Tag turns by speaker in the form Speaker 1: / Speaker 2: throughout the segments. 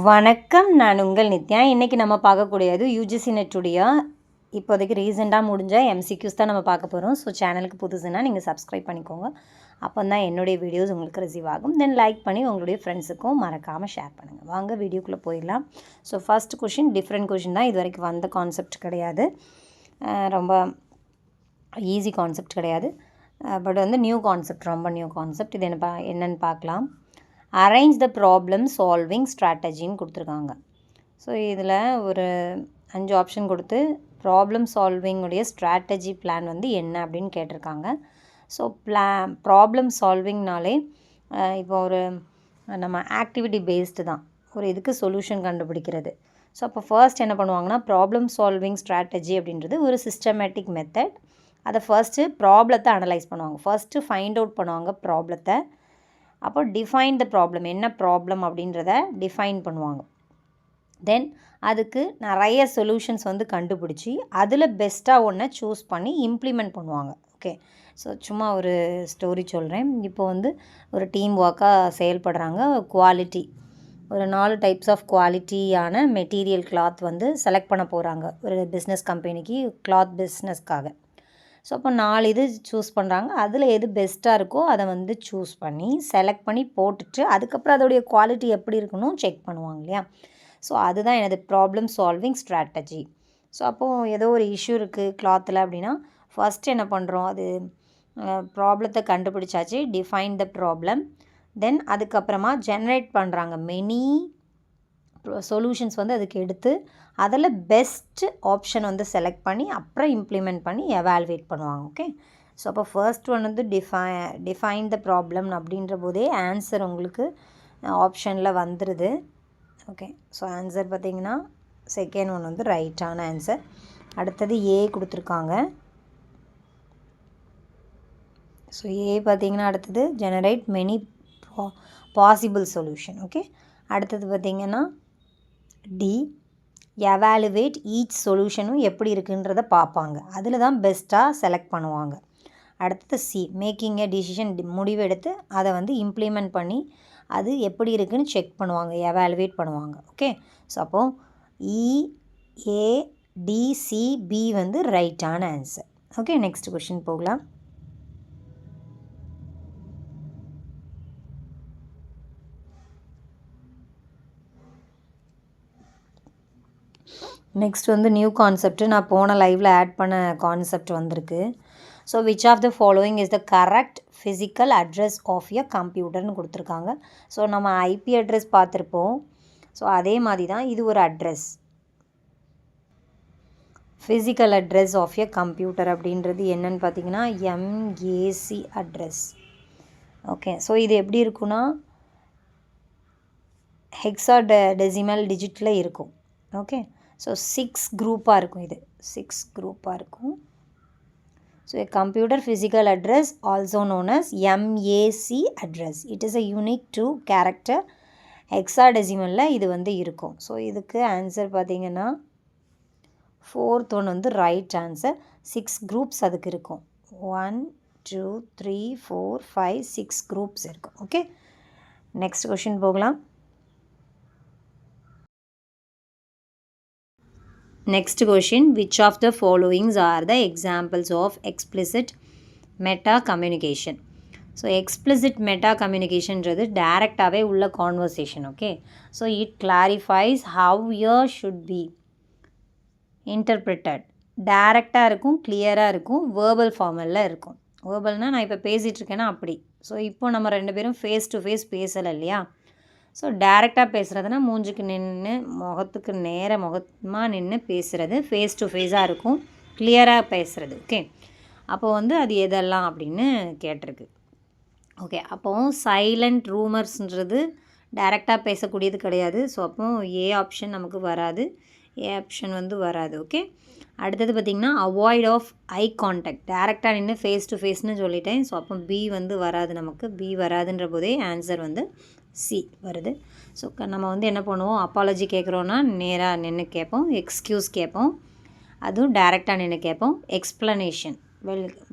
Speaker 1: வணக்கம், நான் உங்கள் நித்யா. இன்றைக்கி நம்ம பார்க்கக்கூடியது யூஜிசி நெட்டுடைய இப்போதைக்கு ரீசெண்டாக முடிஞ்ச எம்சிக்யூஸ் தான் நம்ம பார்க்க போகிறோம். ஸோ சேனலுக்கு புதுசுனா நீங்கள் சப்ஸ்கிரைப் பண்ணிக்கோங்க. அப்போ தான் என்னுடைய வீடியோஸ் உங்களுக்கு ரிசீவ் ஆகும். தென் லைக் பண்ணி உங்களுடைய ஃப்ரெண்ட்ஸுக்கும் மறக்காமல் ஷேர் பண்ணுங்கள். வாங்க வீடியோக்குள்ளே போயிடலாம். So first question different question தான். இது வரைக்கும் வந்த கான்செப்ட் கிடையாது, ரொம்ப ஈஸி கான்செப்ட் கிடையாது, பட் வந்து நியூ கான்செப்ட், ரொம்ப நியூ கான்செப்ட். இது என்னென்னு பார்க்கலாம். அரேஞ்ச் த ப்ராப்ளம் சால்விங் ஸ்ட்ராட்டஜின்னு கொடுத்துருக்காங்க. ஸோ இதில் ஒரு 5 ஆப்ஷன் கொடுத்து ப்ராப்ளம் சால்விங்குடைய ஸ்ட்ராட்டஜி பிளான் வந்து என்ன அப்படின்னு கேட்டிருக்காங்க. ஸோ ப்ராப்ளம் சால்விங்னாலே இப்போ ஒரு நம்ம ஆக்டிவிட்டி பேஸ்டு தான், ஒரு இதுக்கு சொல்யூஷன் கண்டுபிடிக்கிறது. ஸோ அப்போ ஃபர்ஸ்ட் என்ன பண்ணுவாங்கன்னா, ப்ராப்ளம் சால்விங் ஸ்ட்ராட்டஜி அப்படின்றது ஒரு சிஸ்டமேட்டிக் மெத்தட். அதை ஃபர்ஸ்ட்டு ப்ராப்ளத்தை அனலைஸ் பண்ணுவாங்க, ஃபர்ஸ்ட்டு ஃபைண்ட் அவுட் பண்ணுவாங்க ப்ராப்ளத்தை. அப்போ டிஃபைன் த ப்ராப்ளம், என்ன ப்ராப்ளம் அப்படின்றத டிஃபைன் பண்ணுவாங்க. தென் அதுக்கு நிறைய சொல்யூஷன்ஸ் வந்து கண்டுபிடிச்சி அதில் பெஸ்ட்டாக ஒன்றை சூஸ் பண்ணி இம்ப்ளிமெண்ட் பண்ணுவாங்க. ஓகே, ஸோ சும்மா ஒரு ஸ்டோரி சொல்கிறேன். இப்போ வந்து ஒரு டீம் ஒர்க்காக செயல்படுறாங்க. குவாலிட்டி, ஒரு 4 டைப்ஸ் ஆஃப் குவாலிட்டியான மெட்டீரியல் கிளாத் வந்து செலக்ட் பண்ண போகிறாங்க ஒரு பிஸ்னஸ் கம்பெனிக்கு, கிளாத் பிஸ்னஸ்க்காக. ஸோ அப்போ 4 இது சூஸ் பண்ணுறாங்க. அதில் எது பெஸ்ட்டாக இருக்கோ அதை வந்து சூஸ் பண்ணி செலக்ட் பண்ணி போட்டுட்டு அதுக்கப்புறம் அதோடைய குவாலிட்டி எப்படி இருக்கணும் செக் பண்ணுவாங்க இல்லையா. ஸோ அதுதான் எனது ப்ராப்ளம் சால்விங் ஸ்ட்ராட்டஜி. ஸோ அப்போது ஏதோ ஒரு இஷ்யூ இருக்குது கிளாத்தில் அப்படின்னா, ஃபஸ்ட்டு என்ன பண்ணுறோம், அது ப்ராப்ளத்தை கண்டுபிடிச்சாச்சு, டிஃபைன் த ப்ராப்ளம். தென் அதுக்கப்புறமா ஜென்ரேட் பண்ணுறாங்க மெனி சொல்யூஷன்ஸ் வந்து அதுக்கு எடுத்து அதில் பெஸ்ட்டு ஆப்ஷன் வந்து செலக்ட் பண்ணி அப்புறம் இம்ப்ளிமெண்ட் பண்ணி எவால்வேட் பண்ணுவாங்க. ஓகே, ஸோ அப்போ ஃபர்ஸ்ட் ஒன் வந்து டிஃபைன் த ப்ராப்ளம் அப்படின்ற போதே ஆன்சர் உங்களுக்கு ஆப்ஷனில் வந்துடுது. ஓகே, ஸோ ஆன்சர் பார்த்திங்கன்னா செகண்ட் ஒன் வந்து ரைட்டான ஆன்சர். அடுத்தது ஏ கொடுத்துருக்காங்க. ஸோ ஏ பார்த்திங்கன்னா அடுத்தது generate many possible solution. Okay, அடுத்தது பார்த்திங்கன்னா டி எவாலுவேட் ஈச் சொல்யூஷனும் எப்படி இருக்குன்றத பார்ப்பாங்க, அதில் தான் பெஸ்ட்டாக செலக்ட் பண்ணுவாங்க. அடுத்தது சி மேக்கிங் எ டிசிஷன், முடிவு எடுத்து அதை வந்து இம்ப்ளிமெண்ட் பண்ணி அது எப்படி இருக்குதுன்னு செக் பண்ணுவாங்க, எவாலுவேட் பண்ணுவாங்க. ஓகே, ஸோ அப்போது EADCB வந்து ரைட்டான ஆன்சர். ஓகே, நெக்ஸ்ட் கொஷின் போகலாம். நெக்ஸ்ட் வந்து நியூ கான்செப்ட், நான் போன லைவில் ஆட் பண்ண கான்செப்ட் வந்திருக்கு. So which of the following is the correct physical address of a கம்ப்யூட்டர்னு கொடுத்துருக்காங்க. ஸோ நம்ம ஐபி அட்ரஸ் பார்த்துருப்போம். ஸோ அதே மாதிரி தான் இது ஒரு address, physical address of a computer அப்படின்றது என்னன்னு பார்த்தீங்கன்னா MAC அட்ரஸ். ஓகே, ஸோ இது எப்படி இருக்குன்னா ஹெக்ஸா டெசிமல் டிஜிட்டில் இருக்கும். ஓகே, ஸோ 6 குரூப்பாக இருக்கும், இது 6 குரூப்பாக இருக்கும். So a computer physical address also known as MAC address. It is a unique to character hexadecimalல இது வந்து இருக்கும். ஸோ இதுக்கு ஆன்சர் பார்த்திங்கன்னா 4th ஒன் வந்து ரைட் ஆன்சர். 6 குரூப்ஸ் அதுக்கு இருக்கும், 1 2 3 4 5 6 குரூப்ஸ் இருக்கும். ஓகே, நெக்ஸ்ட் கொஷின் போகலாம். Next question, which of the followings are the examples of explicit meta communication? So explicit meta communication is directly ulla conversation. Okay, so it clarifies how you should be interpreted. டைரக்டாக இருக்கும், கிளியராக இருக்கும், verbal ஃபார்மலில் இருக்கும். வேர்பல்னால் நான் இப்போ பேசிகிட்டு இருக்கேன்னா அப்படி. ஸோ இப்போ நம்ம 2 பேரும் ஃபேஸ் டு ஃபேஸ் பேசலை இல்லையா. ஸோ டைரெக்டாக பேசுகிறதுனா மூஞ்சுக்கு நின்று முகத்துக்கு முகமாக நின்று பேசுகிறது, ஃபேஸ் டு ஃபேஸாக இருக்கும், கிளியராக பேசுகிறது. ஓகே, அப்போ வந்து அது எதெல்லாம் அப்படின்னு கேட்டிருக்கு. ஓகே, அப்போது சைலண்ட் ரூமர்ஸ்ன்றது டைரெக்டாக பேசக்கூடியது கிடையாது. ஸோ அப்போது ஏ ஆப்ஷன் நமக்கு வராது, ஏ ஆப்ஷன் வந்து வராது. ஓகே, அடுத்தது பார்த்திங்கன்னா அவாய்ட் ஆஃப் ஐ கான்டாக்ட், டைரெக்டாக நின்று ஃபேஸ் டு ஃபேஸ்னு சொல்லிட்டேன். ஸோ அப்போ பி வந்து வராது, நமக்கு பி வராதுன்ற போதே ஆன்சர் வந்து சி வருது. ஸோ நம்ம வந்து என்ன பண்ணுவோம், அப்பாலஜி கேட்குறோன்னா நேராக நின்று கேட்போம், எக்ஸ்கியூஸ் கேட்போம், அதுவும் டைரெக்டாக நின்று கேட்போம், எக்ஸ்ப்ளனேஷன்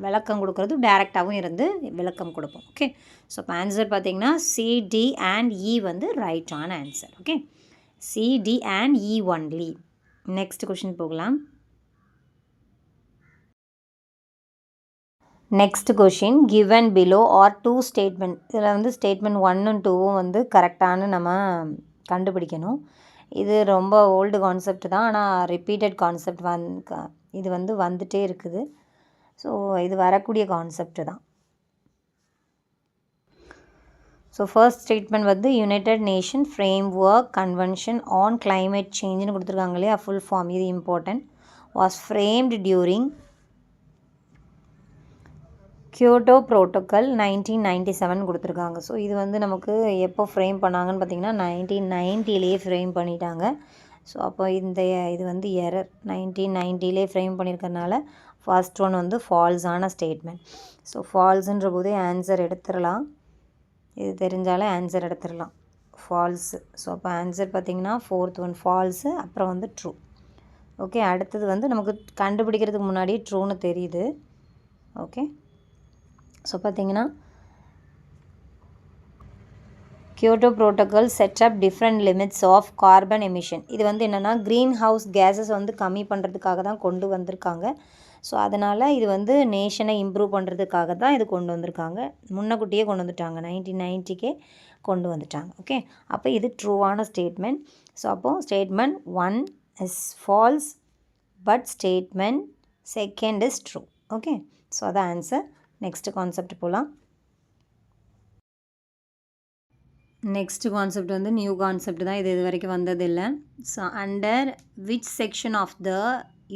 Speaker 1: விளக்கம் கொடுக்குறது டைரெக்டாகவும் இருந்து விளக்கம் கொடுப்போம். ஓகே, ஸோ இப்போ ஆன்சர் பார்த்திங்கன்னா சிடி அண்ட் இ வந்து ரைட்டான answer. Okay, C, D and E only. Next question போகலாம். Next question, given below are two statement. இதில் வந்து statement 1 and 2 வந்து கரெக்டானு நம்ம கண்டுபிடிக்கணும். இது ரொம்ப ஓல்டு கான்செப்ட் தான், ஆனால் ரிப்பீட்டட் கான்செப்ட் இது வந்து வந்துட்டே இருக்குது. ஸோ இது வரக்கூடிய கான்செப்ட் தான். ஸோ ஃபர்ஸ்ட் ஸ்டேட்மெண்ட் வந்து united nation framework convention on climate சேஞ்சுன்னு கொடுத்துருக்காங்க இல்லையா, ஃபுல் ஃபார்ம், இது important. Was framed during Kyoto protocol 1997 கொடுத்துருக்காங்க. ஸோ இது வந்து நமக்கு எப்போ ஃப்ரேம் பண்ணாங்கன்னு பார்த்திங்கன்னா 1990லேயே ஃப்ரேம் பண்ணிட்டாங்க. ஸோ அப்போ இது வந்து எரர், 1990லே ஃப்ரேம் பண்ணியிருக்கறனால ஃபர்ஸ்ட் ஒன் வந்து ஃபால்ஸான ஸ்டேட்மெண்ட். ஸோ ஃபால்ஸுன்ற போதே ஆன்சர் எடுத்துடலாம், இது தெரிஞ்சாலே ஆன்சர் எடுத்துடலாம், ஃபால்ஸு. ஸோ அப்போ ஆன்சர் பார்த்திங்கன்னா ஃபோர்த் ஒன் ஃபால்ஸு, அப்புறம் வந்து ட்ரூ. ஓகே, அடுத்தது வந்து நமக்கு கண்டுபிடிக்கிறதுக்கு முன்னாடியே ட்ரூன்னு தெரியுது. ஓகே, ஸோ பார்த்திங்கன்னா Kyoto protocol set up different limits of carbon emission. இது வந்து என்னென்னா க்ரீன் ஹவுஸ் கேஸஸ் வந்து கம்மி பண்ணுறதுக்காக தான் கொண்டு வந்திருக்காங்க. ஸோ அதனால் இது வந்து நேஷனை இம்ப்ரூவ் பண்ணுறதுக்காக தான் இது கொண்டு வந்திருக்காங்க. முன்னக்கூட்டியே கொண்டு வந்துட்டாங்க, 1990க்கே கொண்டு வந்துட்டாங்க. ஓகே, அப்போ இது ட்ரூவான ஸ்டேட்மெண்ட். ஸோ அப்போது statement 1 is false, but statement second is true. Okay, so அதான் ஆன்சர். நெக்ஸ்ட் கான்செப்ட் போகலாம். நெக்ஸ்ட் கான்செப்ட் வந்து நியூ கான்செப்ட் தான், இது வரைக்கும் வந்ததில்லை. So under which section of the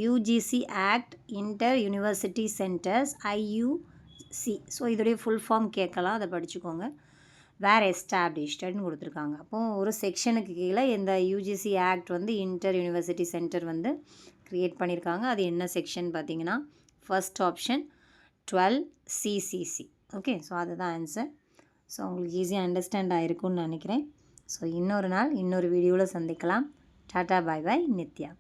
Speaker 1: UGC act inter university centres IUC. So இதோடைய full form கேட்கலாம், அதை படிச்சுக்கோங்க. வேர் எஸ்டாப்ளிஷ்டுன்னு கொடுத்துருக்காங்க. அப்போது ஒரு செக்ஷனுக்கு கீழே இந்த UGC ஆக்ட் வந்து இன்டர் யூனிவர்சிட்டி சென்டர் வந்து க்ரியேட் பண்ணியிருக்காங்க. அது என்ன செக்ஷன் பார்த்தீங்கன்னா first option 12CCC. Okay, so அதுதான் ஆன்சர். ஸோ உங்களுக்கு ஈஸியாக அண்டர்ஸ்டாண்ட் ஆகிருக்கும்னு நினைக்கிறேன். ஸோ இன்னொரு நாள் இன்னொரு வீடியோவில் சந்திக்கலாம். டாட்டா, பாய் பாய், நித்யா.